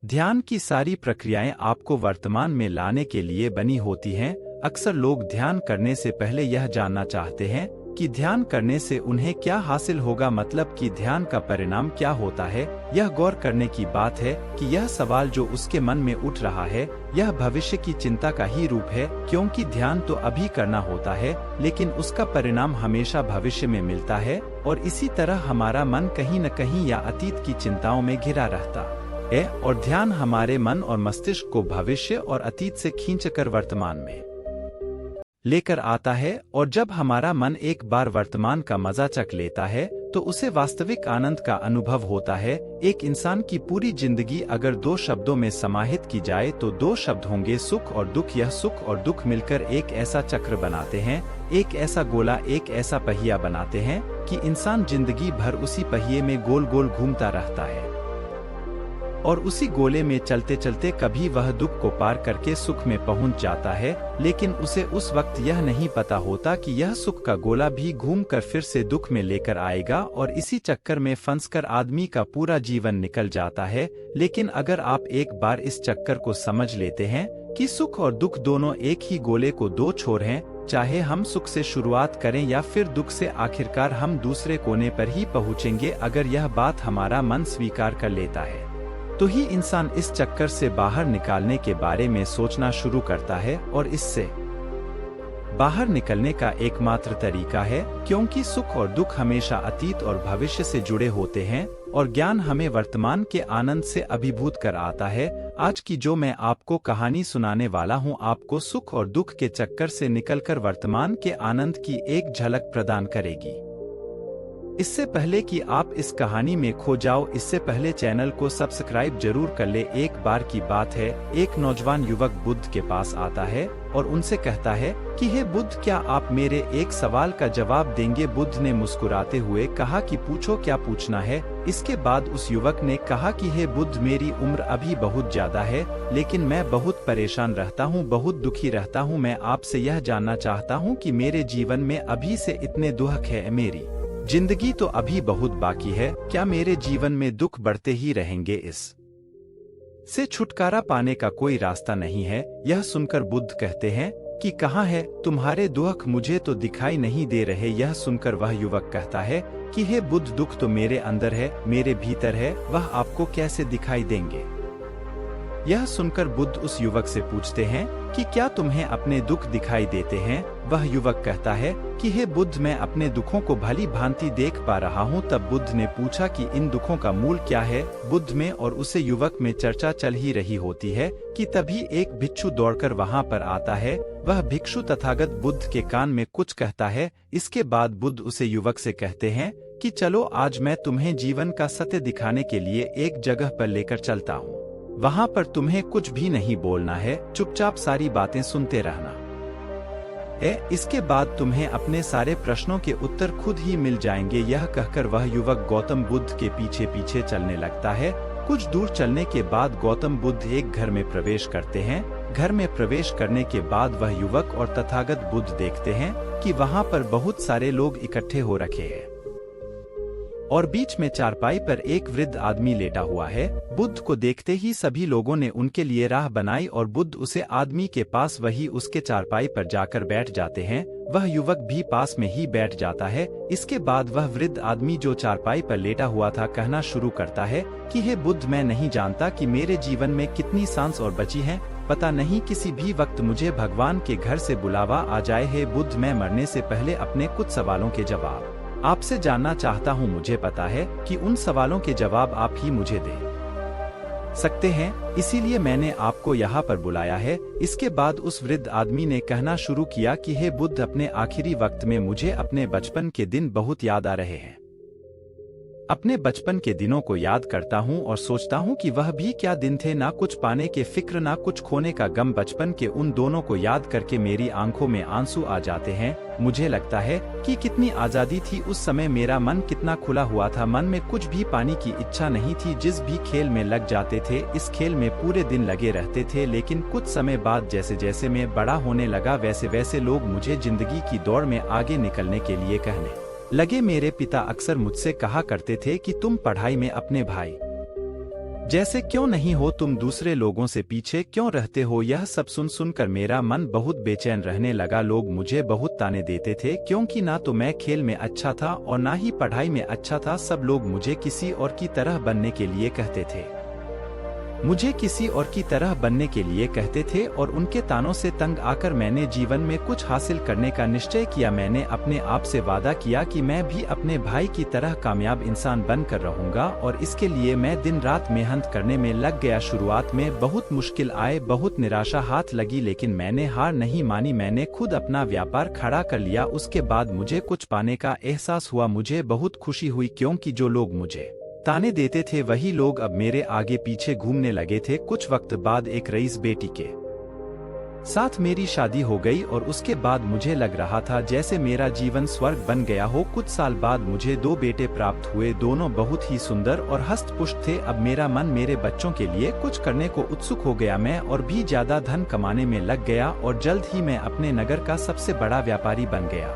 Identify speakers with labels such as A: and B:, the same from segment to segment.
A: ध्यान की सारी प्रक्रियाएं आपको वर्तमान में लाने के लिए बनी होती हैं। अक्सर लोग ध्यान करने से पहले यह जानना चाहते हैं कि ध्यान करने से उन्हें क्या हासिल होगा, मतलब कि ध्यान का परिणाम क्या होता है। यह गौर करने की बात है कि यह सवाल जो उसके मन में उठ रहा है, यह भविष्य की चिंता का ही रूप है, क्योंकि ध्यान तो अभी करना होता है, लेकिन उसका परिणाम हमेशा भविष्य में मिलता है। और इसी तरह हमारा मन कहीं न कहीं या अतीत की चिंताओं में घिरा रहता है, और ध्यान हमारे मन और मस्तिष्क को भविष्य और अतीत से खींचकर वर्तमान में लेकर आता है। और जब हमारा मन एक बार वर्तमान का मजा चख लेता है तो उसे वास्तविक आनंद का अनुभव होता है। एक इंसान की पूरी जिंदगी अगर 2 शब्दों में समाहित की जाए तो 2 शब्द होंगे, सुख और दुख। यह सुख और दुख मिलकर एक ऐसा चक्र बनाते हैं, एक ऐसा गोला, एक ऐसा पहिया बनाते हैं कि इंसान जिंदगी भर उसी पहिए में गोल गोल घूमता रहता है, और उसी गोले में चलते चलते कभी वह दुख को पार करके सुख में पहुंच जाता है, लेकिन उसे उस वक्त यह नहीं पता होता कि यह सुख का गोला भी घूमकर फिर से दुख में लेकर आएगा, और इसी चक्कर में फंसकर आदमी का पूरा जीवन निकल जाता है। लेकिन अगर आप एक बार इस चक्कर को समझ लेते हैं कि सुख और दुख दोनों एक ही गोले को 2 छोर हैं, चाहे हम सुख से शुरुआत करें या फिर दुख से, आखिरकार हम दूसरे कोने पर ही पहुंचेंगे। अगर यह बात हमारा मन स्वीकार कर लेता है तो ही इंसान इस चक्कर से बाहर निकालने के बारे में सोचना शुरू करता है, और इससे बाहर निकलने का एकमात्र तरीका है, क्योंकि सुख और दुख हमेशा अतीत और भविष्य से जुड़े होते हैं, और ज्ञान हमें वर्तमान के आनंद से अभिभूत कर आता है। आज की जो मैं आपको कहानी सुनाने वाला हूँ, आपको सुख और दुख के चक्कर से निकलकर वर्तमान के आनंद की एक झलक प्रदान करेगी। इससे पहले कि आप इस कहानी में खो जाओ, इससे पहले चैनल को सब्सक्राइब जरूर कर ले। एक बार की बात है, एक नौजवान युवक बुद्ध के पास आता है और उनसे कहता है कि हे बुद्ध, क्या आप मेरे एक सवाल का जवाब देंगे? बुद्ध ने मुस्कुराते हुए कहा कि पूछो, क्या पूछना है। इसके बाद उस युवक ने कहा कि हे बुद्ध, मेरी उम्र अभी बहुत ज्यादा है, लेकिन मैं बहुत परेशान रहता हूँ, बहुत दुखी रहता हूँ। मैं आपसे यह जानना चाहता हूँ कि मेरे जीवन में अभी से इतने दुख है, मेरी जिंदगी तो अभी बहुत बाकी है, क्या मेरे जीवन में दुख बढ़ते ही रहेंगे? इस से छुटकारा पाने का कोई रास्ता नहीं है। यह सुनकर बुद्ध कहते हैं कि कहाँ है तुम्हारे दुख, मुझे तो दिखाई नहीं दे रहे। यह सुनकर वह युवक कहता है कि हे बुद्ध, दुख तो मेरे अंदर है, मेरे भीतर है, वह आपको कैसे दिखाई देंगे? यह सुनकर बुद्ध उस युवक से पूछते हैं कि क्या तुम्हें अपने दुख दिखाई देते हैं? वह युवक कहता है कि हे बुद्ध, मैं अपने दुखों को भली भांति देख पा रहा हूँ। तब बुद्ध ने पूछा कि इन दुखों का मूल क्या है? बुद्ध में और उसे युवक में चर्चा चल ही रही होती है कि तभी एक भिक्षु दौड़कर वहाँ पर आता है। वह भिक्षु तथागत बुद्ध के कान में कुछ कहता है। इसके बाद बुद्ध उसे युवक से कहते हैं कि चलो, आज मैं तुम्हें जीवन का सत्य दिखाने के लिए एक जगह पर लेकर चलता हूँ। वहाँ पर तुम्हें कुछ भी नहीं बोलना है, चुपचाप सारी बातें सुनते रहना। इसके बाद तुम्हें अपने सारे प्रश्नों के उत्तर खुद ही मिल जाएंगे। यह कहकर वह युवक गौतम बुद्ध के पीछे पीछे चलने लगता है। कुछ दूर चलने के बाद गौतम बुद्ध एक घर में प्रवेश करते हैं। घर में प्रवेश करने के बाद वह युवक और तथागत बुद्ध देखते हैं कि वहाँ पर बहुत सारे लोग इकट्ठे हो रखे हैं, और बीच में चारपाई पर एक वृद्ध आदमी लेटा हुआ है। बुद्ध को देखते ही सभी लोगों ने उनके लिए राह बनाई और बुद्ध उसे आदमी के पास वही उसके चारपाई पर जाकर बैठ जाते हैं। वह युवक भी पास में ही बैठ जाता है। इसके बाद वह वृद्ध आदमी जो चारपाई पर लेटा हुआ था कहना शुरू करता है कि हे बुद्ध, मैं नहीं जानता कि मेरे जीवन में कितनी सांस और बची है। पता नहीं, किसी भी वक्त मुझे भगवान के घर से बुलावा आ जाए। हे बुद्ध, मैं मरने से पहले अपने कुछ सवालों के जवाब आपसे जानना चाहता हूँ। मुझे पता है कि उन सवालों के जवाब आप ही मुझे दे सकते हैं, इसीलिए मैंने आपको यहाँ पर बुलाया है। इसके बाद उस वृद्ध आदमी ने कहना शुरू किया कि हे बुद्ध, अपने आखिरी वक्त में मुझे अपने बचपन के दिन बहुत याद आ रहे हैं। अपने बचपन के दिनों को याद करता हूँ और सोचता हूँ कि वह भी क्या दिन थे, ना कुछ पाने के फिक्र, ना कुछ खोने का गम। बचपन के उन दोनों को याद करके मेरी आंखों में आंसू आ जाते हैं। मुझे लगता है कि कितनी आजादी थी उस समय, मेरा मन कितना खुला हुआ था। मन में कुछ भी पाने की इच्छा नहीं थी। जिस भी खेल में लग जाते थे, इस खेल में पूरे दिन लगे रहते थे। लेकिन कुछ समय बाद जैसे जैसे मैं बड़ा होने लगा, वैसे वैसे लोग मुझे जिंदगी की दौड़ में आगे निकलने के लिए कहने लगे। मेरे पिता अक्सर मुझसे कहा करते थे कि तुम पढ़ाई में अपने भाई जैसे क्यों नहीं हो तुम, दूसरे लोगों से पीछे क्यों रहते हो। यह सब सुन सुनकर मेरा मन बहुत बेचैन रहने लगा। लोग मुझे बहुत ताने देते थे क्योंकि ना तो मैं खेल में अच्छा था और ना ही पढ़ाई में अच्छा था। सब लोग मुझे किसी और की तरह बनने के लिए कहते थे, मुझे किसी और की तरह बनने के लिए कहते थे और उनके तानों से तंग आकर मैंने जीवन में कुछ हासिल करने का निश्चय किया। मैंने अपने आप से वादा किया कि मैं भी अपने भाई की तरह कामयाब इंसान बनकर रहूंगा और इसके लिए मैं दिन रात मेहनत करने में लग गया। शुरुआत में बहुत मुश्किल आए, बहुत निराशा हाथ लगी, लेकिन मैंने हार नहीं मानी। मैंने खुद अपना व्यापार खड़ा कर लिया। उसके बाद मुझे कुछ पाने का एहसास हुआ। मुझे बहुत खुशी हुई क्योंकि जो लोग मुझे ताने देते थे वही लोग अब मेरे आगे पीछे घूमने लगे थे। कुछ वक्त बाद एक रईस बेटी के साथ मेरी शादी हो गई और उसके बाद मुझे लग रहा था जैसे मेरा जीवन स्वर्ग बन गया हो। कुछ साल बाद मुझे 2 बेटे प्राप्त हुए, दोनों बहुत ही सुंदर और हष्ट-पुष्ट थे। अब मेरा मन मेरे बच्चों के लिए कुछ करने को उत्सुक हो गया। मैं और भी ज्यादा धन कमाने में लग गया और जल्द ही मैं अपने नगर का सबसे बड़ा व्यापारी बन गया।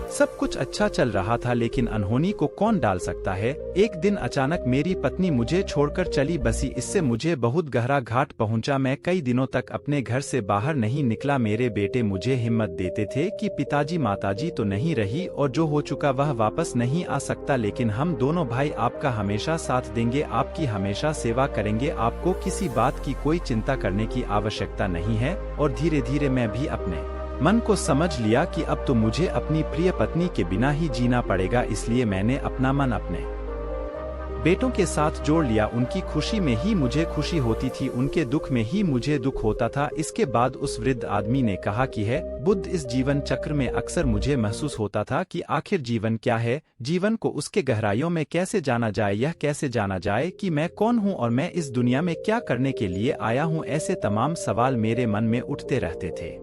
A: सब कुछ अच्छा चल रहा था, लेकिन अनहोनी को कौन डाल सकता है। एक दिन अचानक मेरी पत्नी मुझे छोड़कर चली बसी। इससे मुझे बहुत गहरा घाट पहुंचा। मैं कई दिनों तक अपने घर से बाहर नहीं निकला। मेरे बेटे मुझे हिम्मत देते थे कि पिताजी माताजी तो नहीं रही और जो हो चुका वह वापस नहीं आ सकता, लेकिन हम दोनों भाई आपका हमेशा साथ देंगे, आपकी हमेशा सेवा करेंगे। आपको किसी बात की कोई चिंता करने की आवश्यकता नहीं है। और धीरे धीरे मैं भी अपने मन को समझ लिया कि अब तो मुझे अपनी प्रिय पत्नी के बिना ही जीना पड़ेगा। इसलिए मैंने अपना मन अपने बेटों के साथ जोड़ लिया। उनकी खुशी में ही मुझे खुशी होती थी, उनके दुख में ही मुझे दुख होता था। इसके बाद उस वृद्ध आदमी ने कहा कि है बुद्ध, इस जीवन चक्र में अक्सर मुझे महसूस होता था कि आखिर जीवन क्या है, जीवन को उसके गहराइयों में कैसे जाना जाए, यह कैसे जाना जाए कि मैं कौन हूँ और मैं इस दुनिया में क्या करने के लिए आया हूँ। ऐसे तमाम सवाल मेरे मन में उठते रहते थे।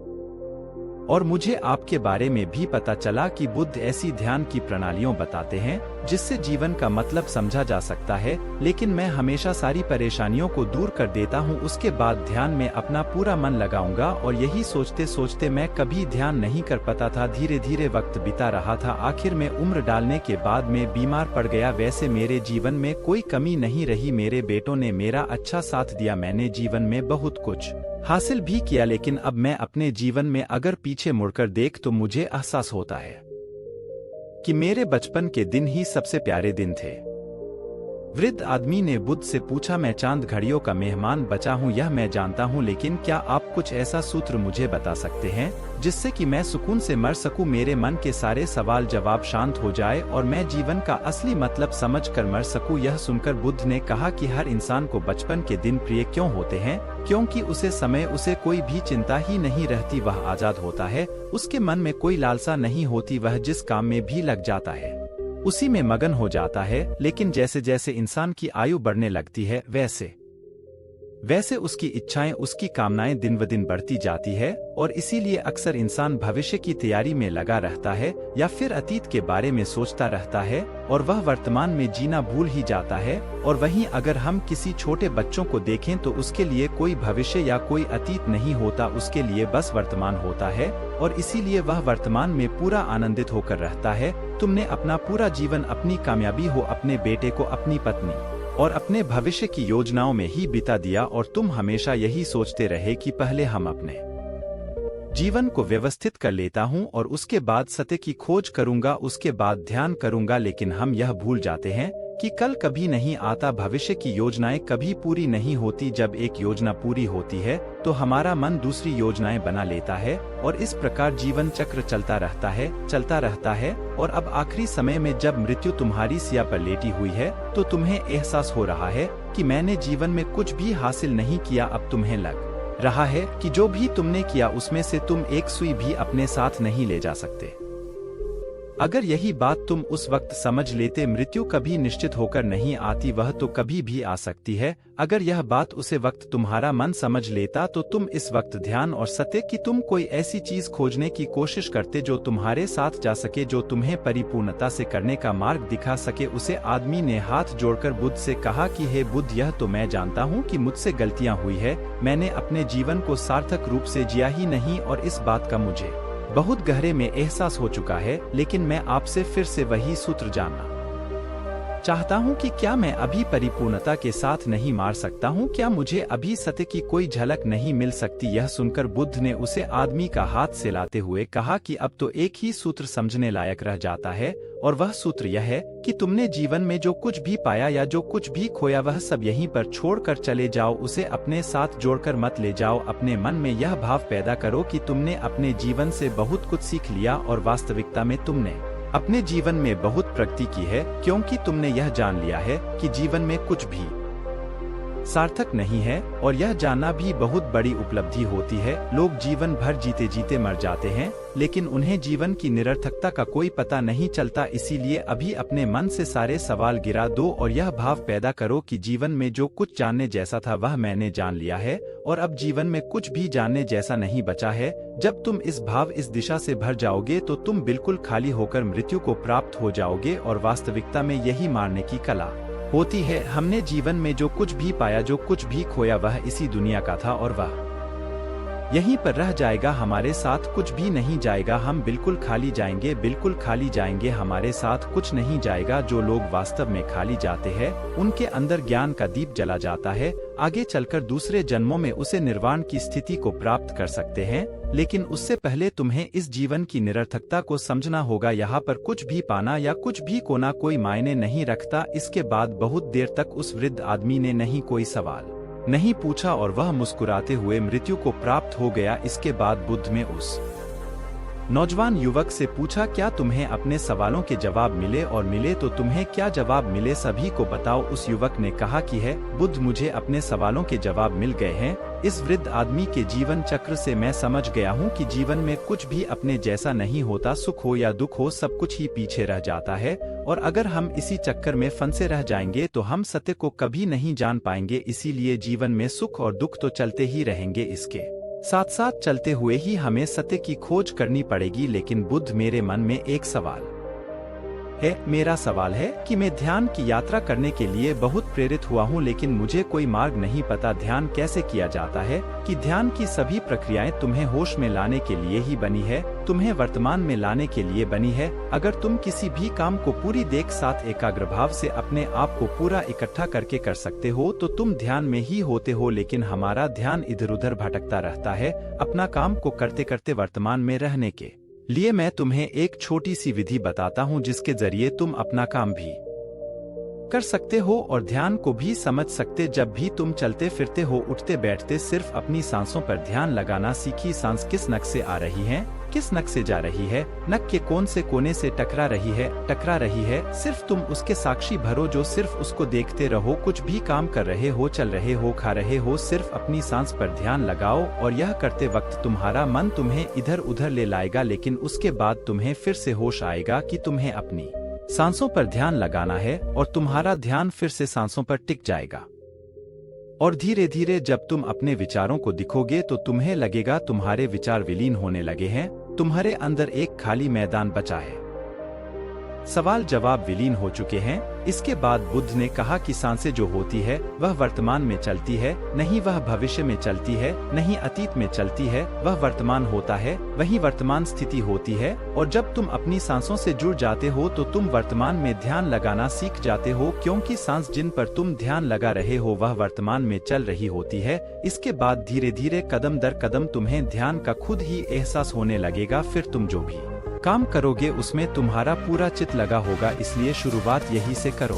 A: और मुझे आपके बारे में भी पता चला कि बुद्ध ऐसी ध्यान की प्रणालियों बताते हैं जिससे जीवन का मतलब समझा जा सकता है, लेकिन मैं हमेशा सारी परेशानियों को दूर कर देता हूँ। उसके बाद ध्यान में अपना पूरा मन लगाऊंगा और यही सोचते सोचते मैं कभी ध्यान नहीं कर पाता था। धीरे धीरे वक्त बीता रहा था। आखिर में उम्र डालने के बाद मैं बीमार पड़ गया। वैसे मेरे जीवन में कोई कमी नहीं रही। मेरे बेटों ने मेरा अच्छा साथ दिया। मैंने जीवन में बहुत कुछ हासिल भी किया, लेकिन अब मैं अपने जीवन में अगर पीछे मुड़कर देख तो मुझे एहसास होता है कि मेरे बचपन के दिन ही सबसे प्यारे दिन थे। वृद्ध आदमी ने बुद्ध से पूछा, मैं चांद घड़ियों का मेहमान बचा हूँ, यह मैं जानता हूँ, लेकिन क्या आप कुछ ऐसा सूत्र मुझे बता सकते हैं जिससे कि मैं सुकून से मर सकूं, मेरे मन के सारे सवाल जवाब शांत हो जाए और मैं जीवन का असली मतलब समझकर मर सकूं। यह सुनकर बुद्ध ने कहा कि हर इंसान को बचपन के दिन प्रिय क्यों होते हैं, क्योंकि उसे कोई भी चिंता ही नहीं रहती, वह आजाद होता है, उसके मन में कोई लालसा नहीं होती, वह जिस काम में भी लग जाता है उसी में मगन हो जाता है। लेकिन जैसे जैसे इंसान की आयु बढ़ने लगती है वैसे उसकी इच्छाएं, उसकी कामनाएं दिन ब दिन बढ़ती जाती है और इसीलिए अक्सर इंसान भविष्य की तैयारी में लगा रहता है या फिर अतीत के बारे में सोचता रहता है और वह वर्तमान में जीना भूल ही जाता है। और वहीं अगर हम किसी छोटे बच्चों को देखें तो उसके लिए कोई भविष्य या कोई अतीत नहीं होता, उसके लिए बस वर्तमान होता है और इसीलिए वह वर्तमान में पूरा आनंदित होकर रहता है। तुमने अपना पूरा जीवन अपनी कामयाबी हो, अपने बेटे को, अपनी पत्नी और अपने भविष्य की योजनाओं में ही बिता दिया और तुम हमेशा यही सोचते रहे कि पहले हम अपने जीवन को व्यवस्थित कर लेता हूं और उसके बाद सत्य की खोज करूंगा, उसके बाद ध्यान करूंगा। लेकिन हम यह भूल जाते हैं कि कल कभी नहीं आता, भविष्य की योजनाएं कभी पूरी नहीं होती। जब एक योजना पूरी होती है तो हमारा मन दूसरी योजनाएं बना लेता है और इस प्रकार जीवन चक्र चलता रहता है और अब आखिरी समय में जब मृत्यु तुम्हारी सिया पर लेटी हुई है तो तुम्हें एहसास हो रहा है कि मैंने जीवन में कुछ भी हासिल नहीं किया। अब तुम्हें लग रहा है कि जो भी तुमने किया उसमें से तुम एक सुई भी अपने साथ नहीं ले जा सकते। अगर यही बात तुम उस वक्त समझ लेते, मृत्यु कभी निश्चित होकर नहीं आती, वह तो कभी भी आ सकती है। अगर यह बात उसे वक्त तुम्हारा मन समझ लेता तो तुम इस वक्त ध्यान और सत्य की तुम कोई ऐसी चीज खोजने की कोशिश करते जो तुम्हारे साथ जा सके, जो तुम्हें परिपूर्णता से करने का मार्ग दिखा सके। उसे आदमी ने हाथ जोड़कर बुद्ध से कहा कि हे बुद्ध, यह तो मैं जानता हूँ कि मुझसे गलतियाँ हुई है, मैंने अपने जीवन को सार्थक रूप से जिया ही नहीं और इस बात का मुझे बहुत गहरे में एहसास हो चुका है, लेकिन मैं आपसे फिर से वही सूत्र जानना चाहता हूँ कि क्या मैं अभी परिपूर्णता के साथ नहीं मार सकता हूँ, क्या मुझे अभी सत्य की कोई झलक नहीं मिल सकती। यह सुनकर बुद्ध ने उसे आदमी का हाथ सेलाते हुए कहा कि अब तो एक ही सूत्र समझने लायक रह जाता है, और वह सूत्र यह है कि तुमने जीवन में जो कुछ भी पाया या जो कुछ भी खोया वह सब यहीं पर छोड़कर चले जाओ, उसे अपने साथ जोड़कर मत ले जाओ। अपने मन में यह भाव पैदा करो कि तुमने अपने जीवन से बहुत कुछ सीख लिया और वास्तविकता में तुमने अपने जीवन में बहुत प्रगति की है, क्योंकि तुमने यह जान लिया है कि जीवन में कुछ भी सार्थक नहीं है, और यह जानना भी बहुत बड़ी उपलब्धि होती है। लोग जीवन भर जीते जीते मर जाते हैं, लेकिन उन्हें जीवन की निरर्थकता का कोई पता नहीं चलता। इसीलिए अभी अपने मन से सारे सवाल गिरा दो और यह भाव पैदा करो कि जीवन में जो कुछ जानने जैसा था वह मैंने जान लिया है, और अब जीवन में कुछ भी जानने जैसा नहीं बचा है। जब तुम इस दिशा से भर जाओगे तो तुम बिल्कुल खाली होकर मृत्यु को प्राप्त हो जाओगे, और वास्तविकता में यही मारने की कला होती है। हमने जीवन में जो कुछ भी पाया, जो कुछ भी खोया, वह इसी दुनिया का था और वह यहीं पर रह जाएगा, हमारे साथ कुछ भी नहीं जाएगा। हम बिल्कुल खाली जाएंगे, बिल्कुल खाली जाएंगे, हमारे साथ कुछ नहीं जाएगा। जो लोग वास्तव में खाली जाते हैं उनके अंदर ज्ञान का दीप जला जाता है। आगे चलकर दूसरे जन्मों में उसे निर्वाण की स्थिति को प्राप्त कर सकते हैं, लेकिन उससे पहले तुम्हें इस जीवन की निरर्थकता को समझना होगा। यहाँ पर कुछ भी पाना या कुछ भी खोना कोई मायने नहीं रखता। इसके बाद बहुत देर तक उस वृद्ध आदमी ने नहीं कोई सवाल नहीं पूछा और वह मुस्कुराते हुए मृत्यु को प्राप्त हो गया। इसके बाद बुद्ध ने उस नौजवान युवक से पूछा, क्या तुम्हें अपने सवालों के जवाब मिले, और मिले तो तुम्हें क्या जवाब मिले, सभी को बताओ। उस युवक ने कहा कि है बुद्ध, मुझे अपने सवालों के जवाब मिल गए हैं। इस वृद्ध आदमी के जीवन चक्र से मैं समझ गया हूँ कि जीवन में कुछ भी अपने जैसा नहीं होता। सुख हो या दुख हो, सब कुछ ही पीछे रह जाता है, और अगर हम इसी चक्कर में फंसे रह जाएंगे तो हम सत्य को कभी नहीं जान पाएंगे। इसीलिए जीवन में सुख और दुख तो चलते ही रहेंगे, इसके साथ साथ चलते हुए ही हमें सत्य की खोज करनी पड़ेगी। लेकिन बुद्ध, मेरे मन में एक सवाल है। मेरा सवाल है कि मैं ध्यान की यात्रा करने के लिए बहुत प्रेरित हुआ हूँ, लेकिन मुझे कोई मार्ग नहीं पता। ध्यान कैसे किया जाता है कि ध्यान की सभी प्रक्रियाएं तुम्हें होश में लाने के लिए ही बनी है, तुम्हें वर्तमान में लाने के लिए बनी है। अगर तुम किसी भी काम को पूरी देख साथ एकाग्र भाव से अपने आप को पूरा इकट्ठा करके कर सकते हो तो तुम ध्यान में ही होते हो। लेकिन हमारा ध्यान इधर उधर भटकता रहता है। अपना काम को करते करते वर्तमान में रहने के लिए मैं तुम्हें एक छोटी सी विधि बताता हूँ, जिसके जरिए तुम अपना काम भी कर सकते हो और ध्यान को भी समझ सकते। जब भी तुम चलते फिरते हो, उठते बैठते, सिर्फ अपनी सांसों पर ध्यान लगाना सीखी। सांस किस नक से आ रही है, किस नक से जा रही है, नक के कौन से कोने से टकरा रही है, सिर्फ तुम उसके साक्षी भरो, जो सिर्फ उसको देखते रहो। कुछ भी काम कर रहे हो, चल रहे हो, खा रहे हो, सिर्फ अपनी सांस पर ध्यान लगाओ, और यह करते वक्त तुम्हारा मन तुम्हें इधर उधर ले लाएगा, लेकिन उसके बाद तुम्हें फिर से होश आएगा कि तुम्हें अपनी सांसों पर ध्यान लगाना है, और तुम्हारा ध्यान फिर से सांसों पर टिक जाएगा। और धीरे धीरे जब तुम अपने विचारों को दिखोगे तो तुम्हें लगेगा तुम्हारे विचार विलीन होने लगे हैं, तुम्हारे अंदर एक खाली मैदान बचा है, सवाल जवाब विलीन हो चुके हैं। इसके बाद बुद्ध ने कहा कि सांसें जो होती है वह वर्तमान में चलती है, नहीं वह भविष्य में चलती है, नहीं अतीत में चलती है, वह वर्तमान होता है, वही वर्तमान स्थिति होती है। और जब तुम अपनी सांसों से जुड़ जाते हो तो तुम वर्तमान में ध्यान लगाना सीख जाते हो, क्योंकि सांस जिन पर तुम ध्यान लगा रहे हो वह वर्तमान में चल रही होती है। इसके बाद धीरे धीरे कदम दर कदम तुम्हें ध्यान का खुद ही एहसास होने लगेगा। फिर तुम जो भी काम करोगे उसमें तुम्हारा पूरा चित्त लगा होगा, इसलिए शुरुआत यही से करो।